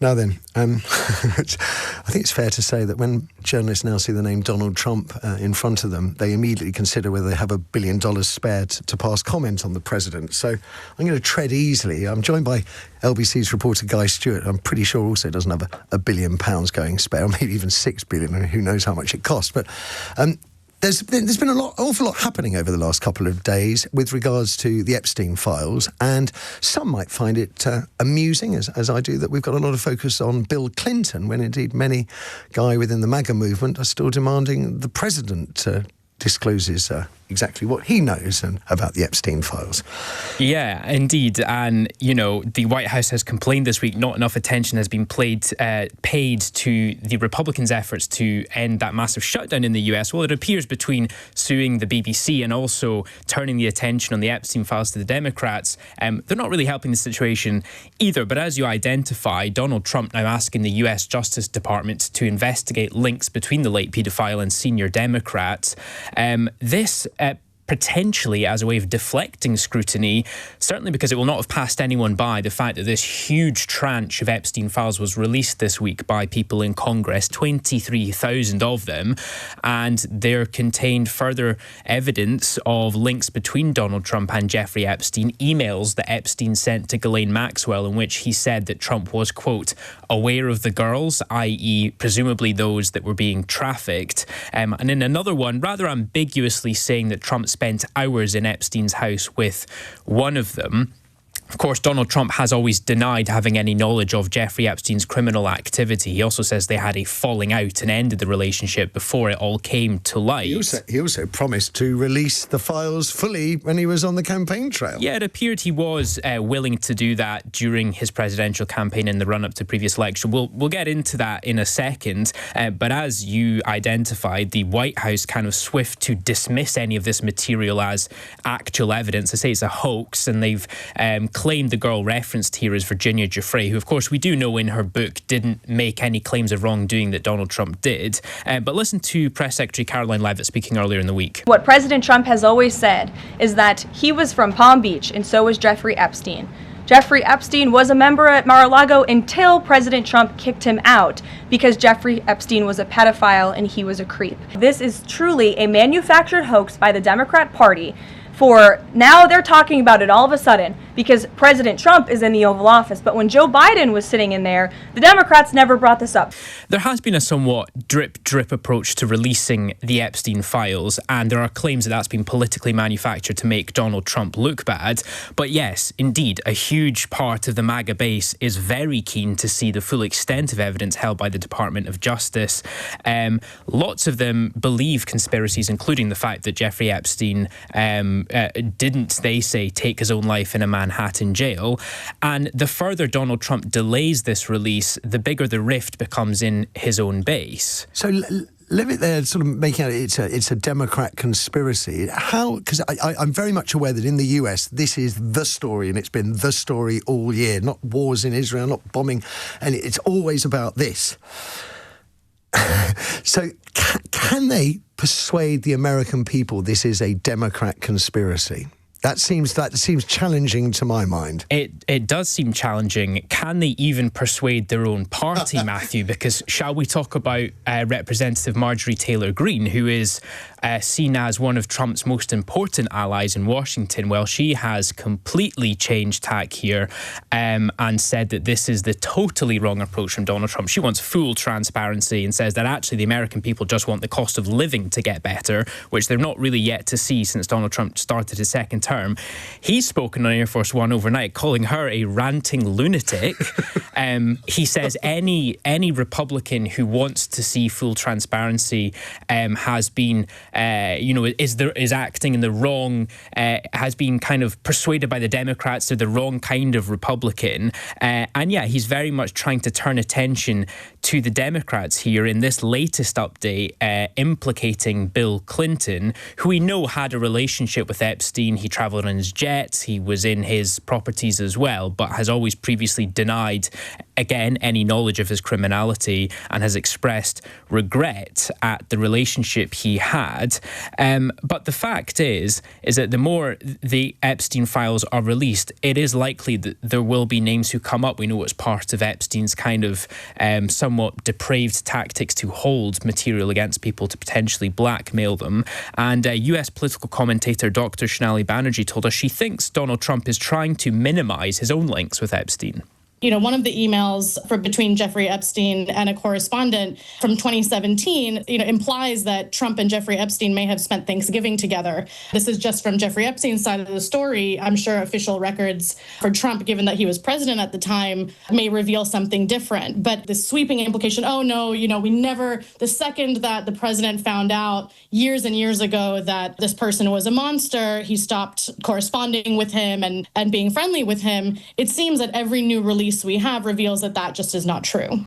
Now then, I think it's fair to say that when journalists now see the name Donald Trump in front of them, they immediately consider whether they have $1 billion spared to pass comment on the president. So I'm going to tread easily. I'm joined by LBC's reporter Guy Stewart. I'm pretty sure also doesn't have £1 billion going spare, or maybe even $6 billion. Who knows how much it costs? But There's been awful lot happening over the last couple of days with regards to the Epstein files, and some might find it amusing, as I do, that we've got a lot of focus on Bill Clinton, when indeed many, Guy, within the MAGA movement are still demanding the president discloses exactly what he knows about the Epstein files. Yeah, indeed. And, you know, the White House has complained this week not enough attention has been paid to the Republicans' efforts to end that massive shutdown in the US. Well, it appears between suing the BBC and also turning the attention on the Epstein files to the Democrats, they're not really helping the situation either. But as you identify, Donald Trump now asking the US Justice Department to investigate links between the late paedophile and senior Democrats. This potentially as a way of deflecting scrutiny, certainly because it will not have passed anyone by the fact that this huge tranche of Epstein files was released this week by people in Congress, 23,000 of them, and there contained further evidence of links between Donald Trump and Jeffrey Epstein, emails that Epstein sent to Ghislaine Maxwell in which he said that Trump was, quote, aware of the girls, i.e. presumably those that were being trafficked, and in another one, rather ambiguously saying that Trump spent hours in Epstein's house with one of them. Of course, Donald Trump has always denied having any knowledge of Jeffrey Epstein's criminal activity. He also says they had a falling out and ended the relationship before it all came to light. He also promised to release the files fully when he was on the campaign trail. Yeah, it appeared he was willing to do that during his presidential campaign in the run-up to previous election. We'll get into that in a second. But as you identified, the White House kind of swift to dismiss any of this material as actual evidence. They say it's a hoax, and they've claimed the girl referenced here is Virginia Giuffre, who, of course, we do know in her book didn't make any claims of wrongdoing that Donald Trump did. But listen to Press Secretary Caroline Leavitt speaking earlier in the week. What President Trump has always said is that he was from Palm Beach, and so was Jeffrey Epstein. Jeffrey Epstein was a member at Mar-a-Lago until President Trump kicked him out because Jeffrey Epstein was a pedophile and he was a creep. This is truly a manufactured hoax by the Democrat Party. For now, they're talking about it all of a sudden because President Trump is in the Oval Office. But when Joe Biden was sitting in there, the Democrats never brought this up. There has been a somewhat drip approach to releasing the Epstein files, and there are claims that that's been politically manufactured to make Donald Trump look bad. But yes, indeed, a huge part of the MAGA base is very keen to see the full extent of evidence held by the Department of Justice. Lots of them believe conspiracies, including the fact that Jeffrey Epstein didn't, they say, take his own life in a Manhattan jail. And the further Donald Trump delays this release, the bigger the rift becomes in his own base. So Leavitt there sort of making out it's a Democrat conspiracy. How? Because I'm very much aware that in the US, this is the story, and it's been the story all year. Not wars in Israel, not bombing, and it's always about this. So can they persuade the American people this is a Democrat conspiracy? That seems challenging to my mind. It does seem challenging. Can they even persuade their own party, Matthew? Because shall we talk about Representative Marjorie Taylor Greene, who is seen as one of Trump's most important allies in Washington? Well, she has completely changed tack here and said that this is the totally wrong approach from Donald Trump. She wants full transparency and says that actually the American people just want the cost of living to get better, which they're not really yet to see since Donald Trump started his second term. He's spoken on Air Force One overnight, calling her a ranting lunatic. He says any Republican who wants to see full transparency has been, is acting in the wrong, has been kind of persuaded by the Democrats they're the wrong kind of Republican. And yeah, he's very much trying to turn attention to the Democrats here in this latest update, implicating Bill Clinton, who we know had a relationship with Epstein. He traveled on his jets, he was in his properties as well, but has always previously denied again, any knowledge of his criminality and has expressed regret at the relationship he had. But the fact is that the more the Epstein files are released, it is likely that there will be names who come up. We know it's part of Epstein's kind of somewhat depraved tactics to hold material against people to potentially blackmail them. And US political commentator Dr. Shonali Banerjee told us she thinks Donald Trump is trying to minimize his own links with Epstein. One of the emails between Jeffrey Epstein and a correspondent from 2017, implies that Trump and Jeffrey Epstein may have spent Thanksgiving together. This is just from Jeffrey Epstein's side of the story. I'm sure official records for Trump, given that he was president at the time, may reveal something different. But the sweeping implication, we never, the second that the president found out years and years ago that this person was a monster, he stopped corresponding with him and being friendly with him. It seems that every new release we have reveals that just is not true.